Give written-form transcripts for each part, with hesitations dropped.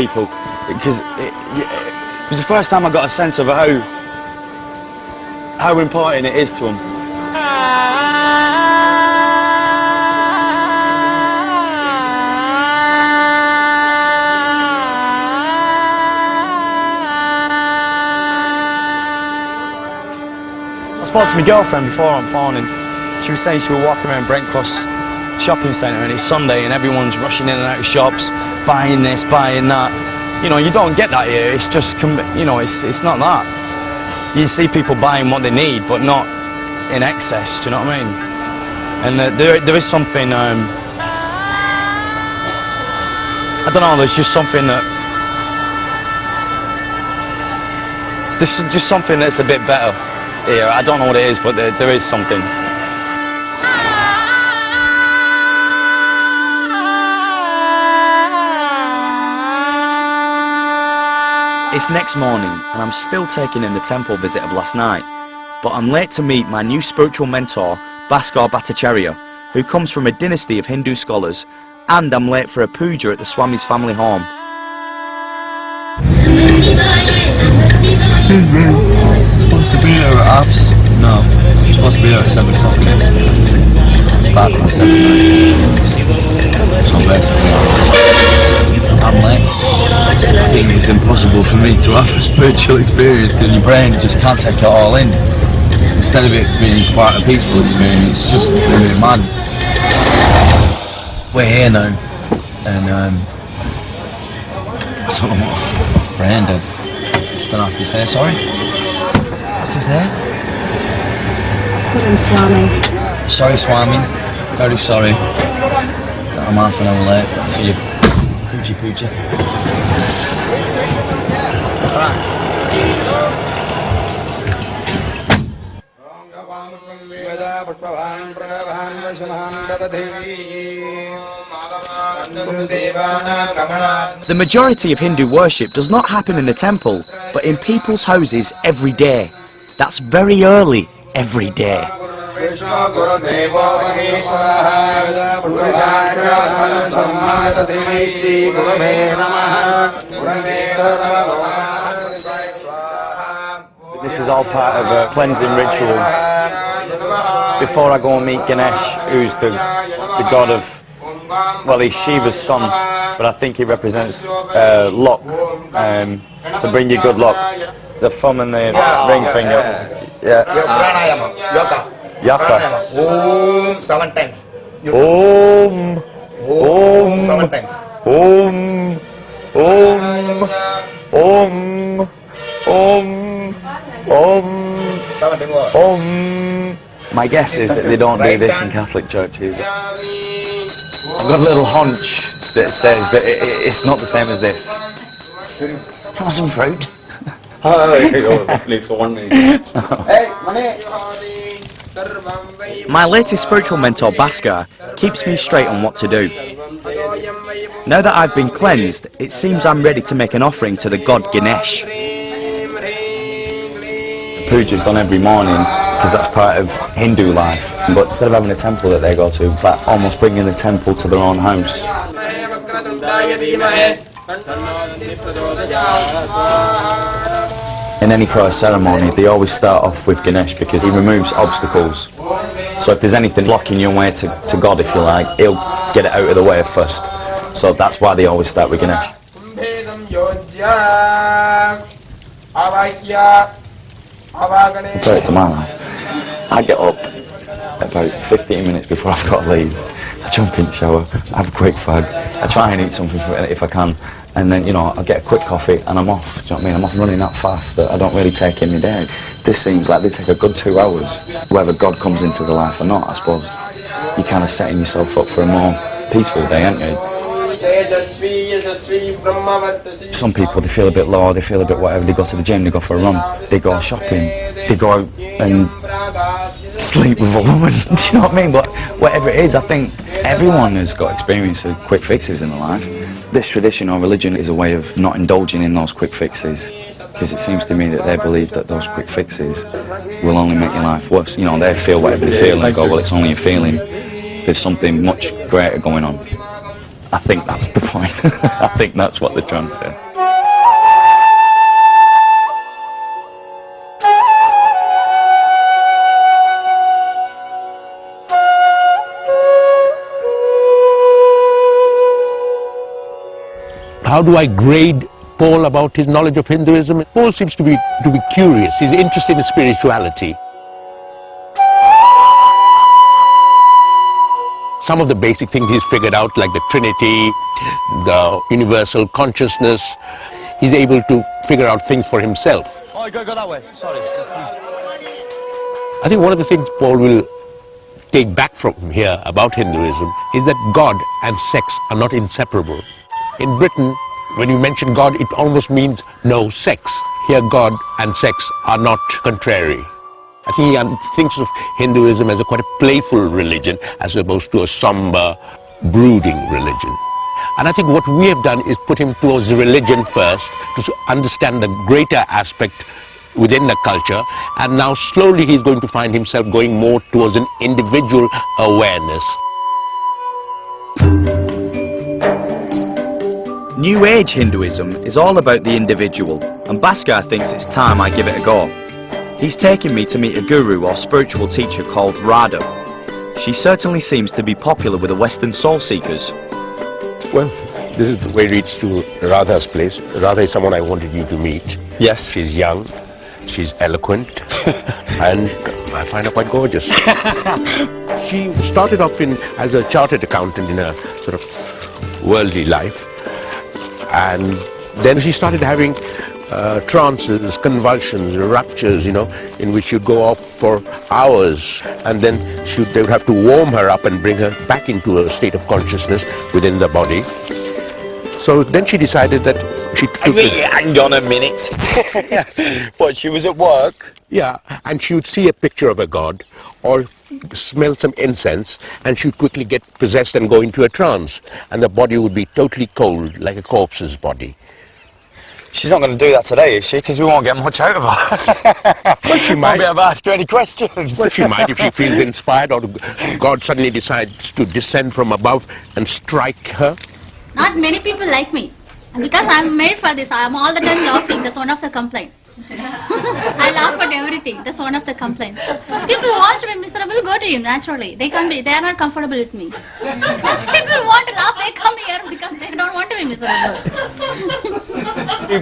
people, because it was the first time I got a sense of how important it is to them. I spoke to my girlfriend before on the phone, and she was saying she was walking around Brent Cross shopping centre and it's Sunday and everyone's rushing in and out of shops, buying this, buying that. You know, you don't get that here. It's just, you know, it's not that. You see people buying what they need, but not in excess. Do you know what I mean? And there is something. I don't know. There's just something that. There's just something that's a bit better here. I don't know what it is, but there is something. It's next morning and I'm still taking in the temple visit of last night, but I'm late to meet my new spiritual mentor, Bhaskar Bhattacharya, who comes from a dynasty of Hindu scholars, and I'm late for a puja at the Swami's family home. Supposed to be there at half? No, you're supposed to be there at 7 o'clock. It's about past 7 now. So basically, I'm late. I think it's impossible for me to have a spiritual experience because your brain just can't take it all in. Instead of it being quite a peaceful experience, it's just a bit mad. We're here now, and I don't know what, brain dead. Just gonna have to say sorry. What's his name? Call him Swami. Sorry, Swami. Very sorry. I'm half an hour late for your puja. The majority of Hindu worship does not happen in the temple, but in people's houses every day. That's very early every day. This is all part of a cleansing ritual before I go and meet Ganesh, who's the god of, well, he's Shiva's son, but I think he represents luck, to bring you good luck. The thumb and the ring finger. Yeah. Yaka. Om 7 times. Om. Om. 7 times. Om. Om. Om. Om. Om. Om. My guess is that they don't do this in Catholic churches. I've got a little hunch that says that it's not the same as this. Can I have some fruit? Please warn me. Hey, money. My latest spiritual mentor, Bhaskar, keeps me straight on what to do. Now that I've been cleansed, it seems I'm ready to make an offering to the god Ganesh. Puja's done every morning because that's part of Hindu life, but instead of having a temple that they go to, it's like almost bringing the temple to their own house. In any kind of ceremony, they always start off with Ganesh because he removes obstacles. So if there's anything blocking your way to God, if you like, he'll get it out of the way first. So that's why they always start with Ganesh. Compared to my life, I get up about 15 minutes before I've got to leave. I jump in the shower, have a quick fag, I try and eat something if I can, and then, you know, I get a quick coffee and I'm off. Do you know what I mean? I'm off running that fast that I don't really take in my day. This seems like they take a good 2 hours. Whether God comes into the life or not, I suppose. You're kind of setting yourself up for a more peaceful day, aren't you? Some people, they feel a bit low, they feel a bit whatever, they go to the gym, they go for a run, they go shopping, they go out and sleep with a woman, do you know what I mean? But whatever it is, I think everyone has got experience of quick fixes in their life. This tradition or religion is a way of not indulging in those quick fixes, because it seems to me that they believe that those quick fixes will only make your life worse. You know, they feel whatever they feel and they go, well, it's only a feeling, there's something much greater going on. I think that's the point. I think that's what they're trying to say. How do I grade Paul about his knowledge of Hinduism? Paul seems to be curious. He's interested in spirituality. Some of the basic things he's figured out, like the Trinity, the universal consciousness, he's able to figure out things for himself. Oh, go that way. Sorry. I think one of the things Paul will take back from here about Hinduism is that God and sex are not inseparable. In Britain, when you mention God, it almost means no sex. Here, God and sex are not contrary. I think he thinks of Hinduism as a quite a playful religion as opposed to a somber, brooding religion. And I think what we have done is put him towards the religion first to understand the greater aspect within the culture, and now slowly he's going to find himself going more towards an individual awareness. New Age Hinduism is all about the individual, and Bhaskar thinks it's time I give it a go. He's taken me to meet a guru or spiritual teacher called Radha. She certainly seems to be popular with the Western soul seekers. Well, this is the way it leads to Radha's place. Radha is someone I wanted you to meet. Yes. She's young, she's eloquent, and I find her quite gorgeous. She started off as a chartered accountant in a sort of worldly life, and then she started having trances, convulsions, raptures, you know, in which she'd go off for hours, and then they would have to warm her up and bring her back into a state of consciousness within the body. So then she decided that she took hang on a minute. What, she was at work? Yeah, and she would see a picture of a god or smell some incense, and she would quickly get possessed and go into a trance, and the body would be totally cold, like a corpse's body. She's not going to do that today, is she? Because we won't get much out of her. Well, she might. Won't be able to ask her any questions. Well, she might if she feels inspired, or God suddenly decides to descend from above and strike her. Not many people like me. And because I'm made for this, I'm all the time laughing. That's one of the complaints. I laugh at everything. That's one of the complaints. So people who want to be miserable go to him naturally. They can't be. They are not comfortable with me. People want to laugh. They come here because they don't want to be miserable.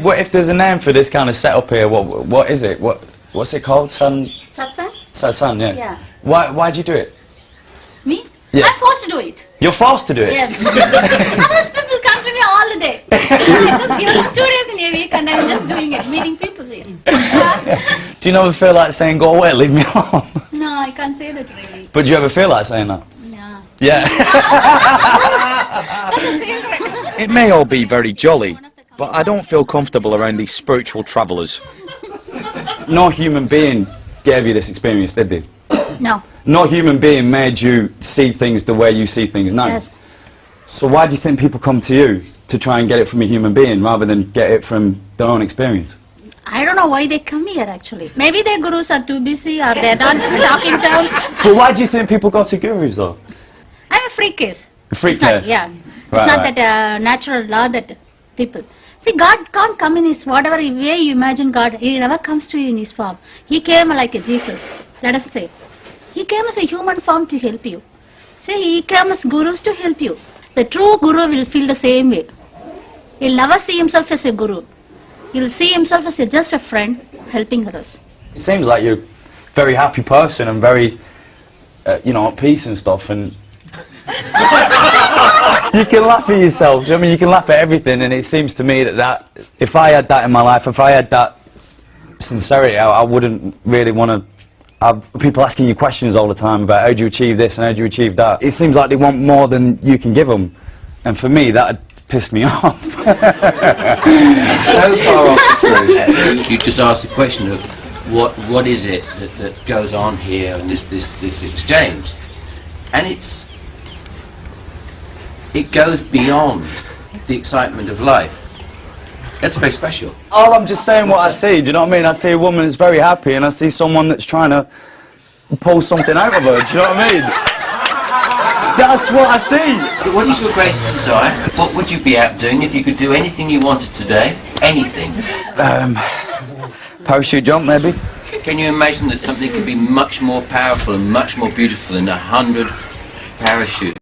What if there's a name for this kind of setup here? What is it? What's it called? Satsang? Satsang, yeah. Yeah. Why'd you do it? Me? Yeah. I'm forced to do it. You're forced to do it? Yes. Others people come to me all the day. I just here 2 days in a week and I'm just doing it, meeting people here. Do you never feel like saying, go away, leave me alone? No, I can't say that really. But do you ever feel like saying that? No. Yeah. That's a secret. It may all be very jolly, but I don't feel comfortable around these spiritual travellers. No human being gave you this experience, did they? No. No human being made you see things the way you see things now. Yes. So why do you think people come to you to try and get it from a human being rather than get it from their own experience? I don't know why they come here actually. Maybe their gurus are too busy or they're not talking terms. But why do you think people go to gurus though? I'm a freak case. A freak It's not, case? yeah. It's Right, not right. that natural law that people... See, God can't come in his whatever way you imagine God. He never comes to you in his form. He came like a Jesus, let us say. He came as a human form to help you. See, he came as gurus to help you. The true guru will feel the same way. He'll never see himself as a guru. He'll see himself as just a friend helping others. It seems like you're a very happy person and very, you know, at peace and stuff, and you can laugh at yourself. I mean, you can laugh at everything, and it seems to me that if I had that in my life, if I had that sincerity, I wouldn't really want to have people asking you questions all the time about how do you achieve this and how do you achieve that. It seems like they want more than you can give them, and for me, that'd piss me off. So far off the truth. You just asked the question of what is it that goes on here in this exchange, and it goes beyond the excitement of life. That's very special. Oh, I'm just saying what I see, do you know what I mean? I see a woman that's very happy and I see someone that's trying to pull something out of her, do you know what I mean? That's what I see. What is your greatest desire? What would you be out doing if you could do anything you wanted today? Anything? Parachute jump, maybe. Can you imagine that something could be much more powerful and much more beautiful than 100 parachute